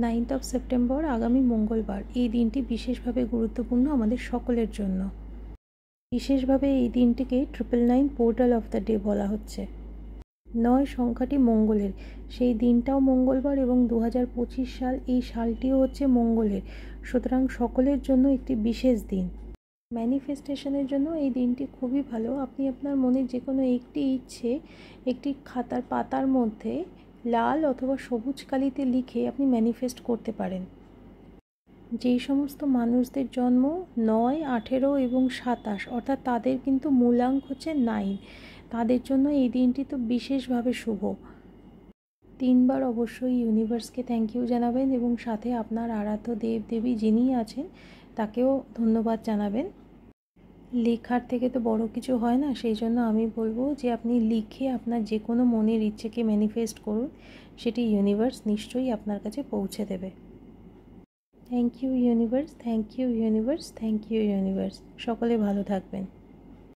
9th September আগামী মঙ্গলবার। এই দিনটি বিশেষভাবে গুরুত্বপূর্ণ আমাদের সকলের জন্য। বিশেষভাবে এই দিনটিকে 999 পোর্টাল অফ দ্য ডে বলা হচ্ছে। 9 সংখ্যাটি মঙ্গলের, সেই দিনটাও মঙ্গলবার এবং 2025 সাল, এই সালটিও হচ্ছে মঙ্গলের। সুতরাং সকলের জন্য একটি বিশেষ দিন। ম্যানিফেস্টেশনের জন্য এই দিনটি খুবই ভালো। আপনি আপনার মনের যে কোনো একটি ইচ্ছে একটি খাতার পাতার মধ্যে লাল অথবা সবুজ কালিতে লিখে আপনি ম্যানিফেস্ট করতে পারেন। যেই সমস্ত মানুষদের জন্ম 9, 18 এবং 27, অর্থাৎ তাদের কিন্তু মূলাঙ্ক হচ্ছে 9, তাদের জন্য এই দিনটি তো বিশেষভাবে শুভ। 3 বার অবশ্যই ইউনিভার্সকে থ্যাংক ইউ জানাবেন এবং সাথে আপনার আরাধ্য দেব দেবী যিনি আছেন তাকেও ধন্যবাদ জানাবেন। লেখার থেকে তো বড় কিছু হয় না, সেই জন্য আমি বলবো যে আপনি লিখে আপনার যে কোনো মনের ইচ্ছেকে ম্যানিফেস্ট করুন, সেটি ইউনিভার্স নিশ্চয়ই আপনার কাছে পৌঁছে দেবে। Thank you universe, thank you universe, thank you universe. সকলে ভালো থাকবেন।